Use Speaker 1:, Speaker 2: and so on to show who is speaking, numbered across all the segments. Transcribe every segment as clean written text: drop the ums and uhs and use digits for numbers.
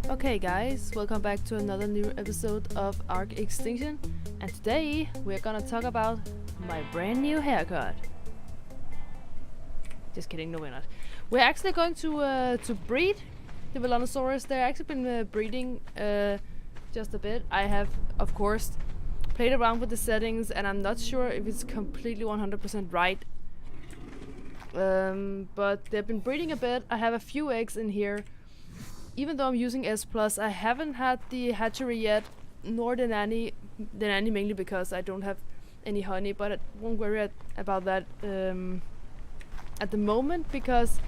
Speaker 1: Okay guys, welcome back to another new episode of ARK Extinction, and today we're gonna talk about my brand new haircut. Just kidding, no we're not. We're actually going to breed the Velonasaurs. They've actually been breeding just a bit. I have, of course, played around with the settings and I'm not sure if it's completely 100% right. But they've been breeding a bit. I have a few eggs in here. Even though I'm using S+, I haven't had the hatchery yet, nor the nanny mainly because I don't have any honey, but I won't worry about that at the moment because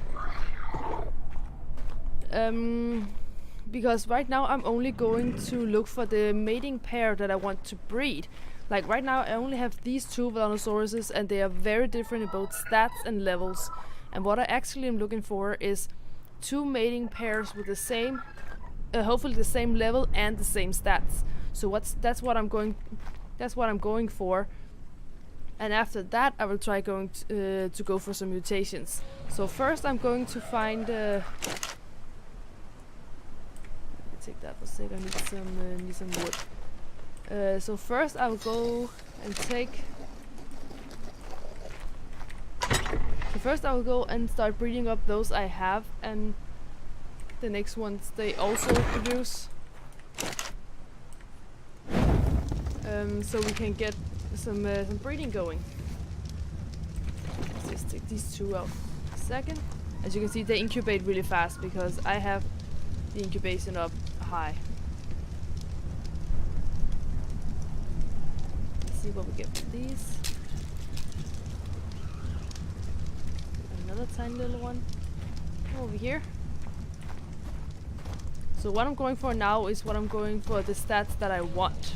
Speaker 1: right now I'm only going to look for the mating pair that I want to breed. Like right now I only have these two Velonasaurs and they are very different in both stats and levels. And what I actually am looking for is two mating pairs with the same, hopefully the same level and the same stats. So that's what I'm going for. And after that, I will try to go for some mutations. So first, I'm going to find. Let me take that for a sec. I need some wood. So first, I will go and take. So first I will go and start breeding up those I have, and the next ones they also produce. So we can get some breeding going. Let's just take these two out a second. As you can see, they incubate really fast because I have the incubation up high. Let's see what we get from these. Another tiny little one over here. So what I'm going for now is what I'm going for the stats that I want.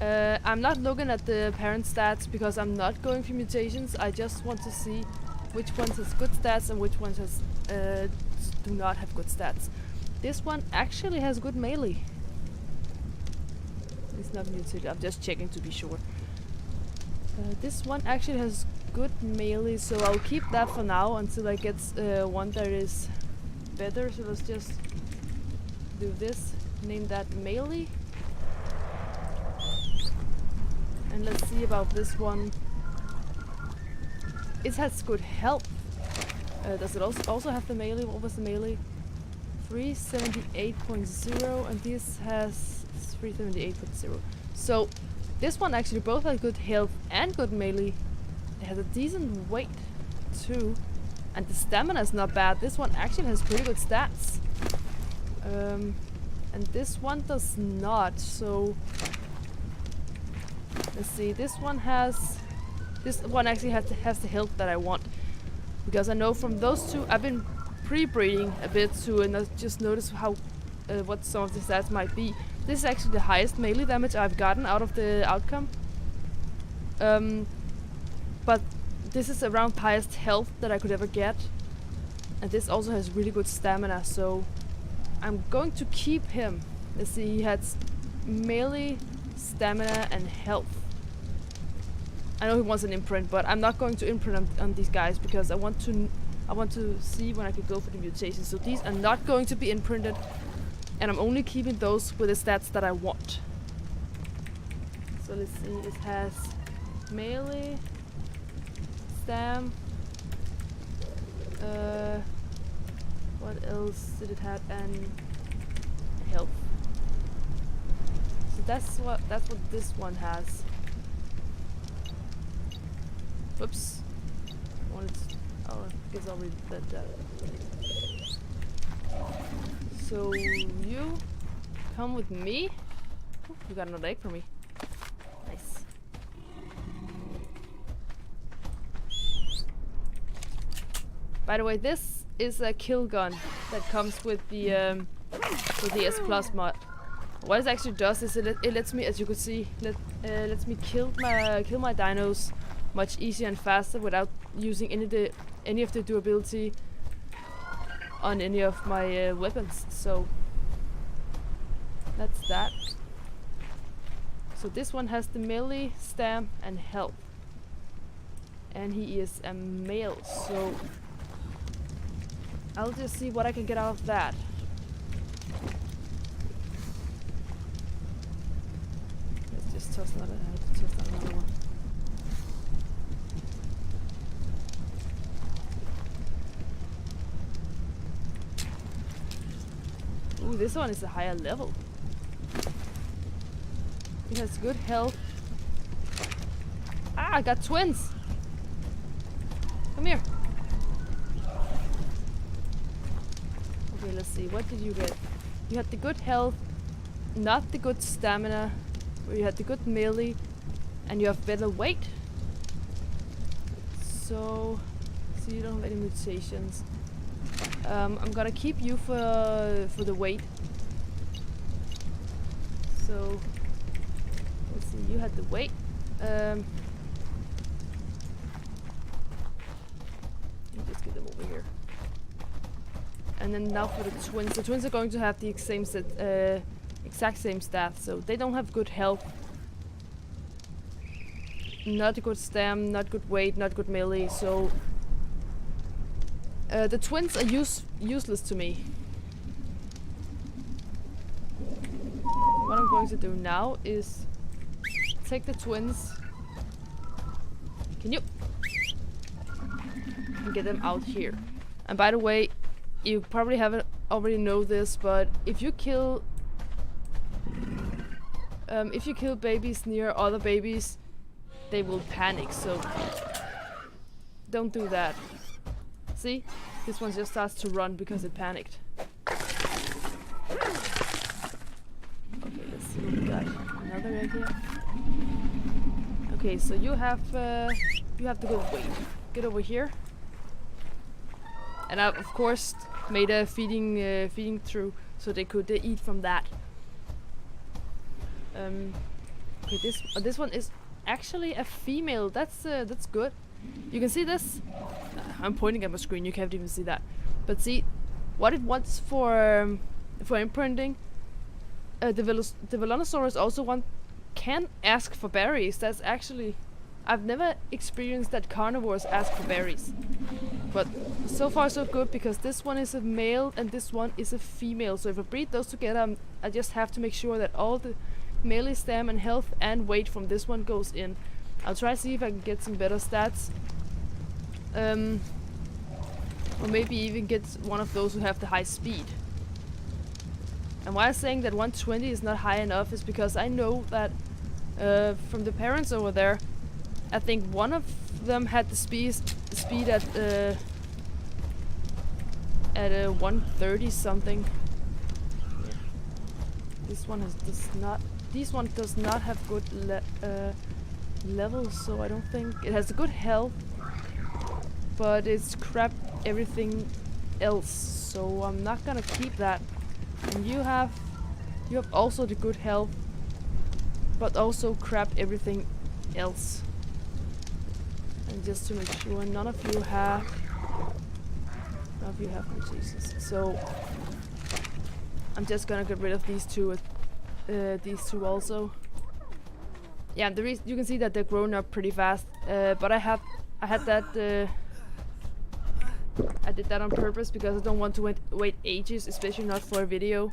Speaker 1: I'm not looking at the parent stats because I'm not going for mutations. I just want to see which ones has good stats and which ones has do not have good stats. This one actually has good melee. It's not mutated. I'm just checking to be sure. This one actually has good melee, so I'll keep that for now until I get one that is better. So let's just do this, name that melee, and let's see about this one. It has good health. Does it also have the melee? What was the melee? 378.0, and this has 378.0. So this one actually both has good health and good melee. It has a decent weight too, and the stamina is not bad. This one actually has pretty good stats, and this one does not. So let's see. This one actually has the health that I want, because I know from those two I've been pre-breeding a bit to just notice how what some of the stats might be. This is actually the highest melee damage I've gotten out of the outcome. But this is around highest health that I could ever get, and this also has really good stamina, so I'm going to keep him. Let's see, he has melee, stamina, and health. I know he wants an imprint, but I'm not going to imprint on these guys because I want to see when I could go for the mutations. So these are not going to be imprinted, and I'm only keeping those with the stats that I want. So let's see, it has melee, what else did it have? And health. So that's what this one has. Whoops. Oh, I guess I'll read that down. So you come with me. Ooh, you got another egg for me. Nice. By the way, this is a kill gun that comes with the S+ mod. What it actually does is it lets me, as you could see, lets me kill my dinos much easier and faster without using any of the durability on any of my weapons. So that's that. So this one has the melee, stam, and health, and he is a male. So I'll just see what I can get out of that. just toss that. I have to toss another one. Ooh, this one is a higher level. It has good health. Ah, I got twins! Come here. Okay, let's see. What did you get? You had the good health, not the good stamina, where you had the good melee, and you have better weight. So you don't have any mutations. I'm gonna keep you for the weight. So let's see. You had the weight. Just get them over here. And then now for the twins. The twins are going to have the exact same stats. So they don't have good health, not good stam, not good weight, not good melee. So the twins are useless to me. What I'm going to do now is take the twins. Can you? And get them out here. And by the way, you probably haven't already know this, but if you kill babies near other babies, they will panic. So don't do that. See, this one just starts to run because it panicked. Okay, let's see what we got. Another egg here. Okay, so you have the good weight. Get over here. And I've of course made a feeding through so they could eat from that. Okay, this one is actually a female. That's good. You can see this. I'm pointing at my screen. You can't even see that. But see, what it wants for imprinting. The Velonasaurs also can ask for berries. That's actually, I've never experienced that carnivores ask for berries. But so far so good, because this one is a male and this one is a female. So if I breed those together, I just have to make sure that all the melee stam and health and weight from this one goes in. I'll try to see if I can get some better stats. Or maybe even get one of those who have the high speed. And why I'm saying that 120 is not high enough is because I know that from the parents over there, I think one of them had the speed at 130 something. Yeah. This one does not have good levels, so I don't think it has a good health, but it's crap everything else. So I'm not gonna keep that. And you have also the good health, but also crap everything else. And just to make sure none of you have mutations. So I'm just gonna get rid of these two also. Yeah, the reason you can see that they're growing up pretty fast. But I had that. I did that on purpose because I don't want to wait ages, especially not for a video.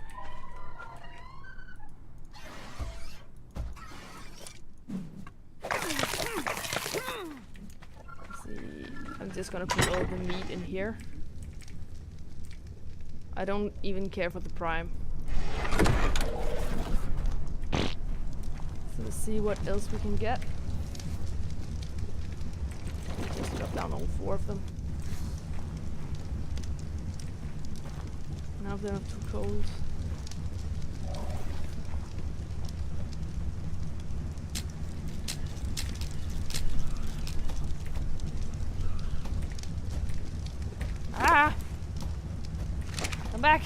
Speaker 1: I'm just gonna put all the meat in here. I don't even care for the prime. So let's see what else we can get. Just drop down all 4 of them. Now they're not too cold. Ah! Come back!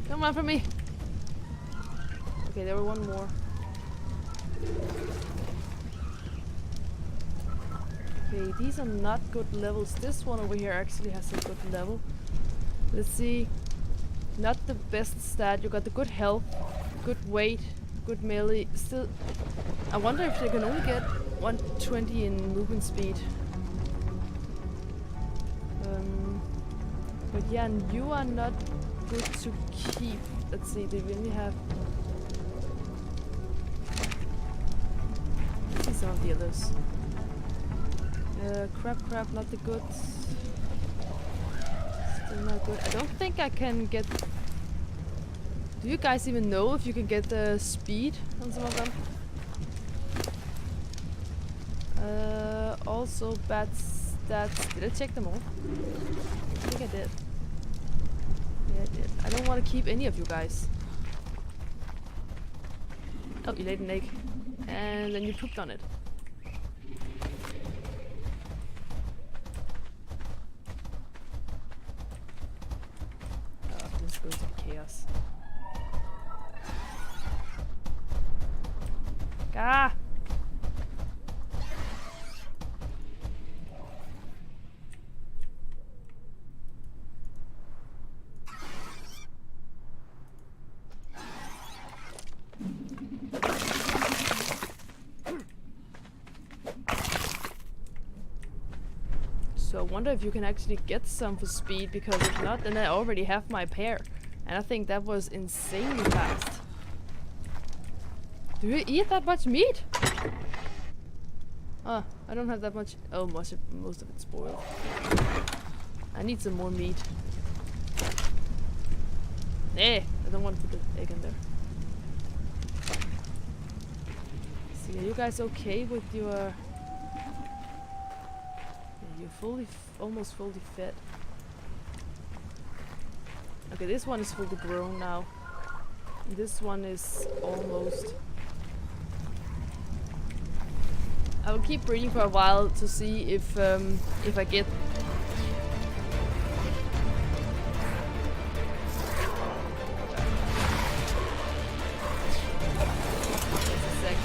Speaker 1: Come on for me! Okay, there were one more. Okay, these are not good levels. This one over here actually has a good level. Let's see. Not the best stat. You got the good health, good weight, good melee. Still, I wonder if they can only get 120 in movement speed. But yeah, and you are not good to keep. Let's see, they really have. some of the others. Crap, not the goods. Still not good. I don't think I can get... Do you guys even know if you can get the speed on some of them? Also bad stats. Did I check them all? I think I did. Yeah, I did. I don't want to keep any of you guys. Oh, you laid an egg. And then you pooped on it. Oh, this is going to be chaos. Ah! So I wonder if you can actually get some for speed, because if not, then I already have my pair. And I think that was insanely fast. Do you eat that much meat? Oh, I don't have that much. Oh, most of it's spoiled. I need some more meat. I don't want to put the egg in there. See, are you guys okay with your... You're almost fully fed. Okay, this one is fully grown now. This one is almost. I will keep breeding for a while to see if I get. Just a sec.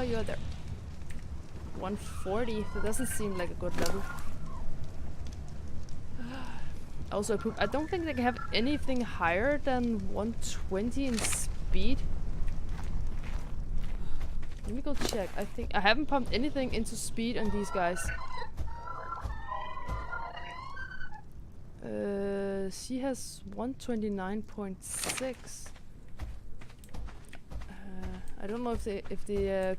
Speaker 1: You're there. 140. That doesn't seem like a good level. Also, I don't think they can have anything higher than 120 in speed. Let me go check. I think I haven't pumped anything into speed on these guys. She has 129.6. I don't know if the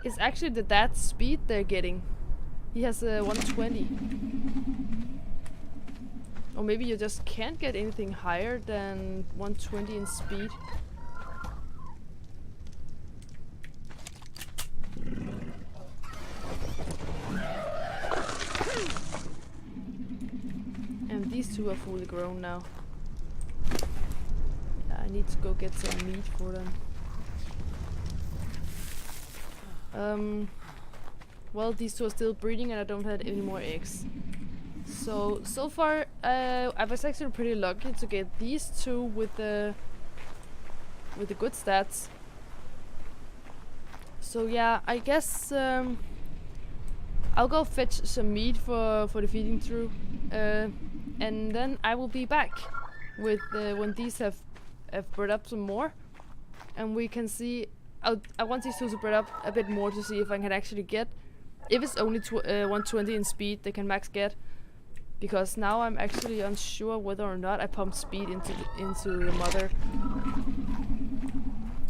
Speaker 1: it's actually that speed they're getting. He has 120. Or maybe you just can't get anything higher than 120 in speed. And these two are fully grown now. I need to go get some meat for them. Well, these two are still breeding and I don't have any more eggs. So far, I was actually pretty lucky to get these two with the good stats. So yeah, I guess I'll go fetch some meat for the feeding trough, and then I will be back with when these have bred up some more, and we can see. I want these two to breed up a bit more to see if I can actually get. If it's only 120 in speed, they can max get. Because now I'm actually unsure whether or not I pumped speed into the mother.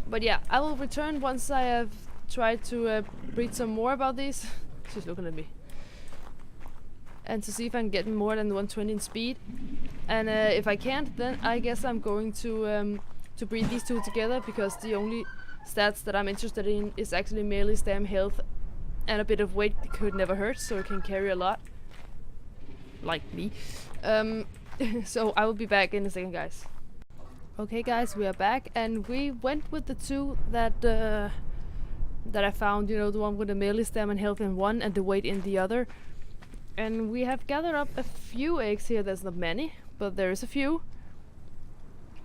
Speaker 1: But yeah, I will return once I have tried to breed some more about these. She's looking at me. And to see if I can get more than 120 in speed. And if I can't, then I guess I'm going to breed these two together, because the only stats that I'm interested in is actually melee, stam, health, and a bit of weight. Could never hurt, so it can carry a lot. Like me. So I will be back in a second, guys. Okay guys, we are back, and we went with the two that I found, you know, the one with the melee, stam and health in one and the weight in the other. And we have gathered up a few eggs here. There's not many, but there is a few.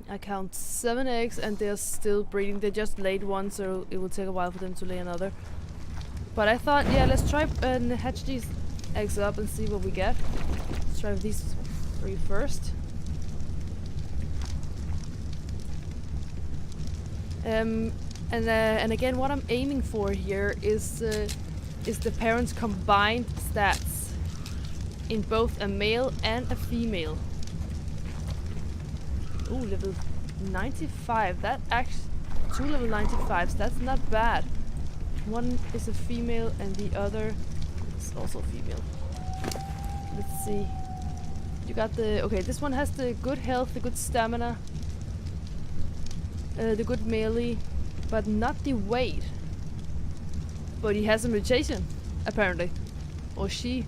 Speaker 1: I count 7 eggs and they're still breeding. They just laid one, so it will take a while for them to lay another. But I thought, yeah, let's try and hatch these eggs up and see what we get. Let's try these 3 first. And again, what I'm aiming for here is the parents' combined stats in both a male and a female. Ooh, level 95. That actually 2 level 95s. That's not bad. One is a female and the other is also female. Let's see. You got the... Okay, this one has the good health, the good stamina, the good melee, but not the weight. But he has a mutation, apparently. Or she.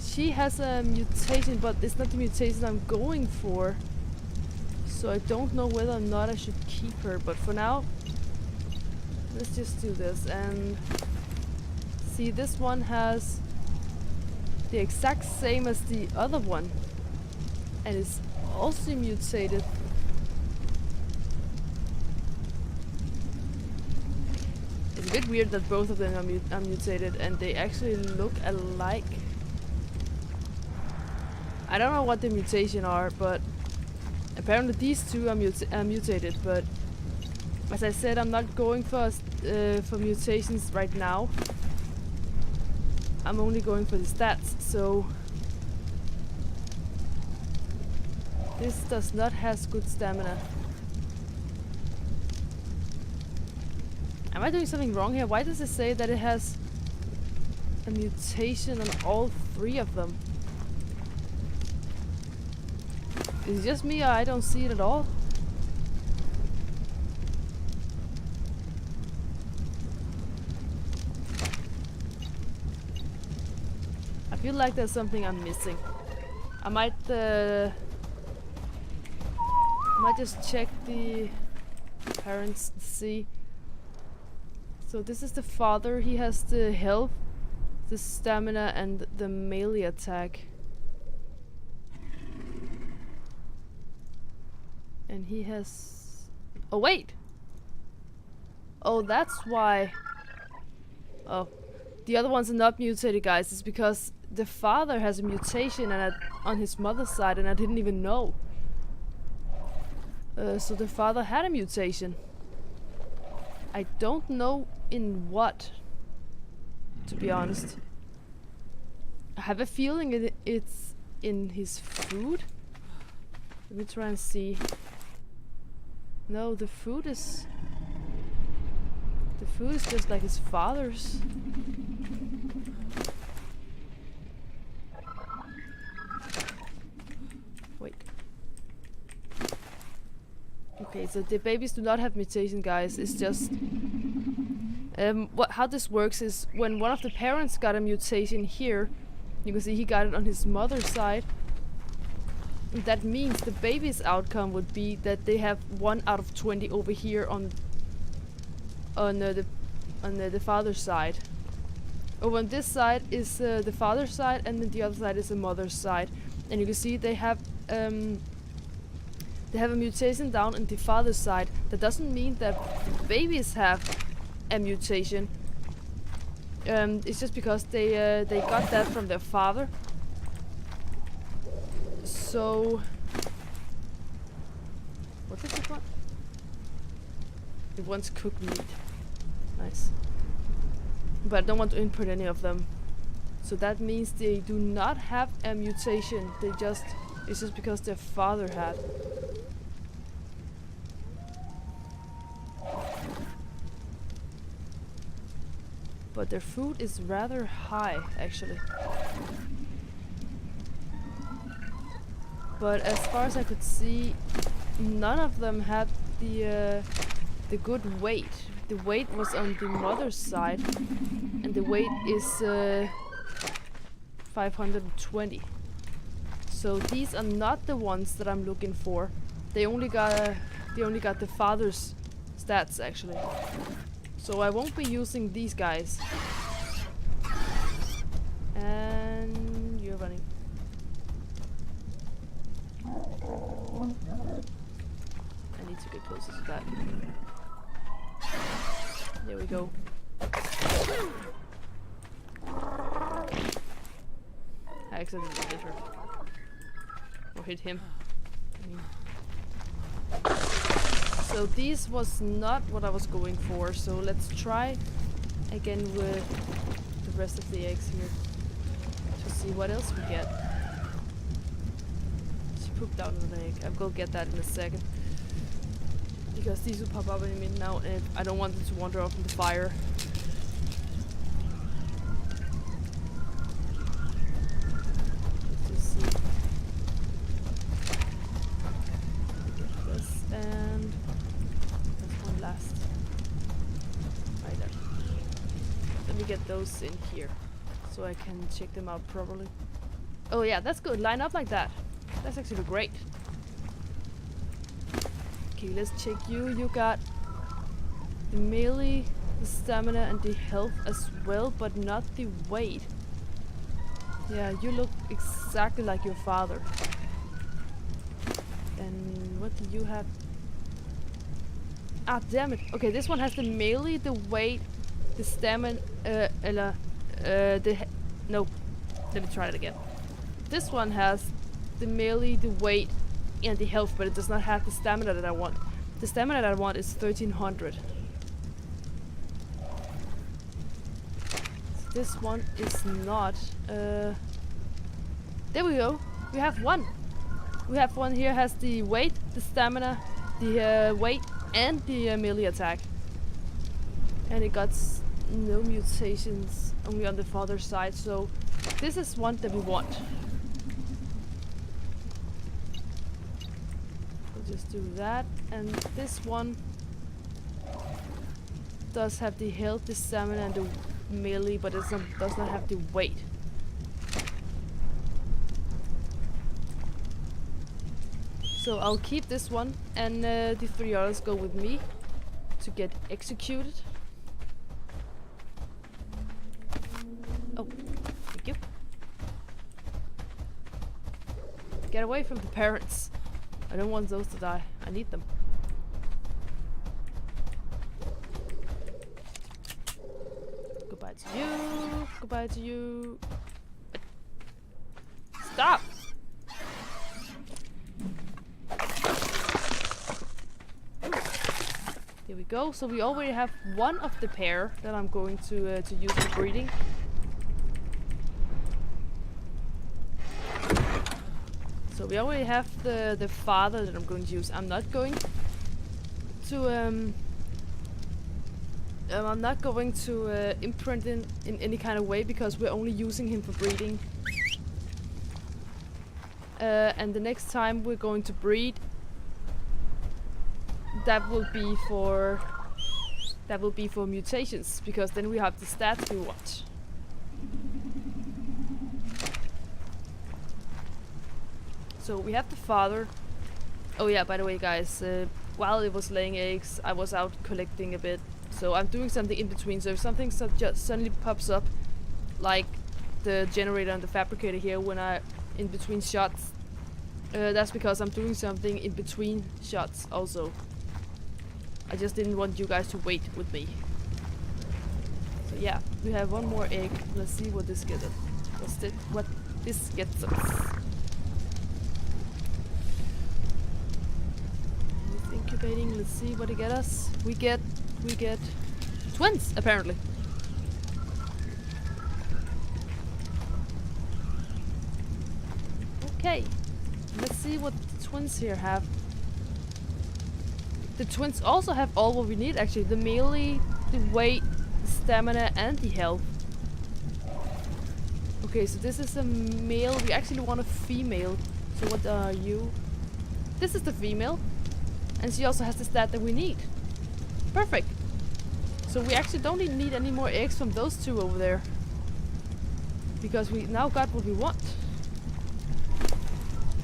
Speaker 1: She has a mutation, but it's not the mutation I'm going for. So I don't know whether or not I should keep her. But for now, let's just do this. And see, this one has the exact same as the other one. And it's also mutated. It's a bit weird that both of them are mutated and they actually look alike. I don't know what the mutation are, but apparently these two are mutated. But as I said, I'm not going for mutations right now. I'm only going for the stats. So this does not have good stamina. Am I doing something wrong here? Why does it say that it has a mutation on all 3 of them? Is it just me or I don't see it at all? I feel like there's something I'm missing. I might just check the parents and see. So this is the father. He has the health, the stamina, and the melee attack. And he has... Oh, wait! Oh, that's why... Oh. The other ones are not mutated, guys. It's because the father has a mutation on his mother's side, and I didn't even know. So the father had a mutation. I don't know in what, to be honest. I have a feeling it's in his food. Let me try and see. No, the food is just like his father's. Wait. Okay, so the babies do not have mutation, guys. It's just how this works is when one of the parents got a mutation here, you can see he got it on his mother's side. That means the baby's outcome would be that they have 1 out of 20 over here on the father's side. Over on this side is the father's side, and then the other side is the mother's side. And you can see they have a mutation down on the father's side. That doesn't mean that the babies have a mutation. It's just because they got that from their father. So, what does it want? It wants cooked meat. Nice. But I don't want to input any of them. So that means they do not have a mutation. It's just because their father had. But their food is rather high, actually. But as far as I could see, none of them had the good weight. The weight was on the mother's side, and the weight is 520. So these are not the ones that I'm looking for. They only got the father's stats, actually. So I won't be using these guys. And you're running. I need to get closer to that. There we go. I accidentally hit her. Or hit him. So these was not what I was going for, so let's try again with the rest of the eggs here to see what else we get. She pooped out an egg. I'll go get that in a second. Because these will pop up in a minute now and I don't want them to wander off in the fire. Let's just see. Get this and there's one last. Right there. Let me get those in here so I can check them out properly. Oh yeah, that's good. Line up like that. That's actually great. Okay, let's check you. You got the melee, the stamina, and the health as well, but not the weight. Yeah, you look exactly like your father. And what do you have? Ah, damn it. Okay, this one has the melee, the weight, the stamina, no. Let me try it again. This one has the melee, the weight, and the health, but it does not have the stamina that I want. The stamina that I want is 1300. So this one is not. There we go. We have one. We have one here has the weight, the stamina, the weight, and the melee attack. And it got no mutations, only on the father's side. So this is one that we want. Just do that, and this one does have the health, the stamina, and the melee, but it does not have the weight. So I'll keep this one, and the 3 others go with me to get executed. Oh, thank you. Get away from the parents. I don't want those to die. I need them. Goodbye to you. Goodbye to you. Stop! Here we go. So we already have one of the pair that I'm going to use for breeding. So we already have the father that I'm going to use. I'm not going to imprint in any kind of way because we're only using him for breeding. And the next time we're going to breed, that will be for mutations, because then we have the stats we want. So we have the father. Oh yeah, by the way guys, while it was laying eggs, I was out collecting a bit. So I'm doing something in between, so if something just suddenly pops up, like the generator and the fabricator here when I in between shots, that's because I'm doing something in between shots also. I just didn't want you guys to wait with me. So yeah, we have one more egg. Let's see what this gets us. What this gets us. Incubating. Let's see what it get us. We get twins apparently. Okay, let's see what the twins here have. The twins also have all what we need actually. The melee, the weight, the stamina, and the health. Okay, so this is a male. We actually want a female. So what are you? This is the female. And she also has the stat that we need. Perfect. So we actually don't need any more eggs from those two over there. Because we now got what we want.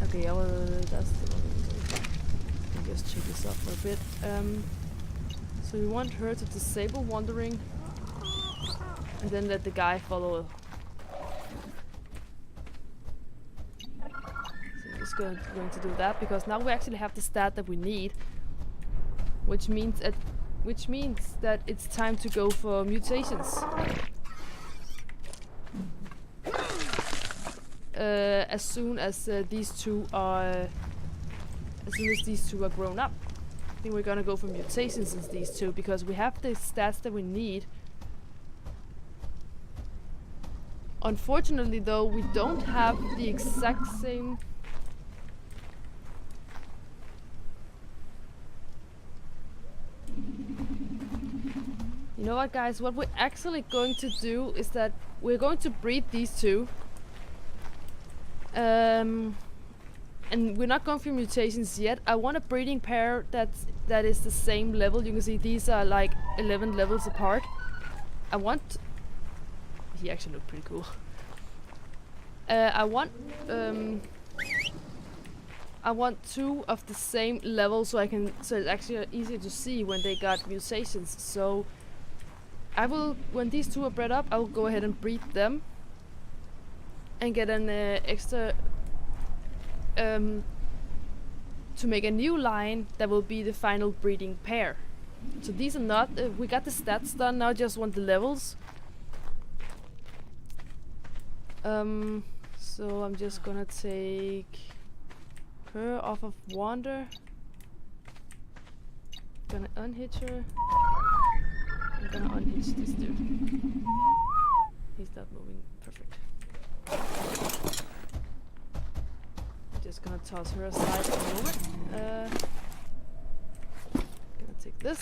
Speaker 1: Okay, that's the one. Let me just check this out for a bit. So we want her to disable wandering. And then let the guy follow. So I'm just going to do that because now we actually have the stat that we need. Which means that it's time to go for mutations. As soon as these two are grown up. I think we're gonna go for mutations in these two because we have the stats that we need. Unfortunately though, we don't have the exact same... You know what guys, what we're actually going to do is that we're going to breed these two. And we're not going for mutations yet. I want a breeding pair that is the same level. You can see these are like 11 levels apart. I want... He actually looked pretty cool. I want two of the same level so it's actually easier to see when they got mutations. So I will, when these two are bred up, I will go ahead and breed them and get an extra to make a new line that will be the final breeding pair. So these are not, we got the stats done, now I just want the levels. So I'm just gonna take her off of Wander. Gonna unhitch her. I'm gonna unhitch this dude. He's not moving. Perfect. I'm just gonna toss her aside for a moment. Gonna take this.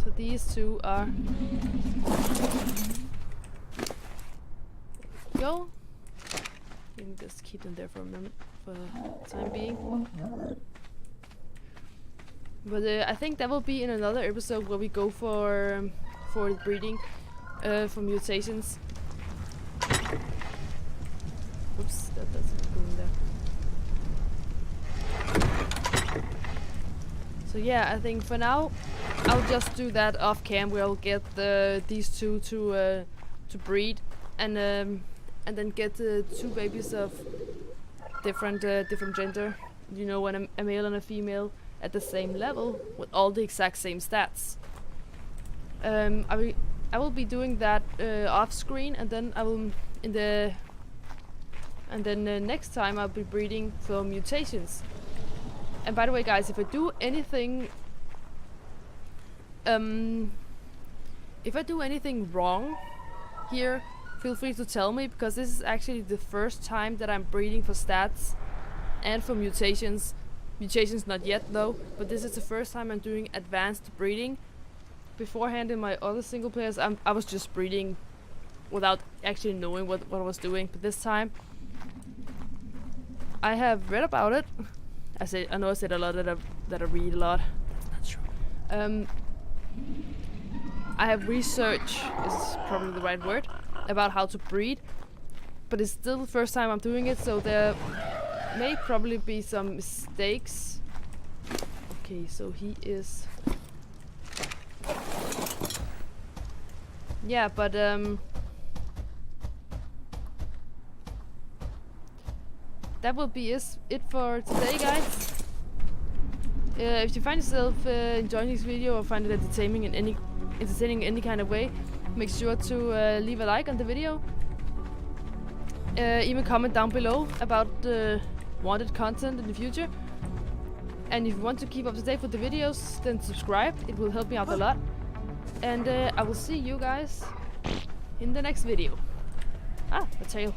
Speaker 1: So these two are... Go. You can just keep them there for a minute, for the time being. But I think that will be in another episode where we go for the breeding, for mutations. Oops, that doesn't go in there. So yeah, I think for now I'll just do that off cam, where I'll get these two to breed, and then get two babies of different gender, you know, when a male and a female at the same level with all the exact same stats. I will be doing that off screen, and then I will next time I'll be breeding for mutations. And by the way, guys, if I do anything wrong here, feel free to tell me, because this is actually the first time that I'm breeding for stats and for mutations. Mutations not yet though, but this is the first time I'm doing advanced breeding. Beforehand in my other single players, I was just breeding without actually knowing what I was doing. But this time I have read about it. I know I said a lot that I read a lot. That's not true. I have researched, is probably the right word, about how to breed, but it's still the first time I'm doing it, so there may probably be some mistakes. Okay, so he is... Yeah, but that will be it for today, guys. If you find yourself enjoying this video or find it entertaining in any kind of way, make sure to leave a like on the video. Even comment down below about wanted content in the future. And if you want to keep up to date with the videos, then subscribe. It will help me out a lot. And I will see you guys in the next video. Ah, a tail.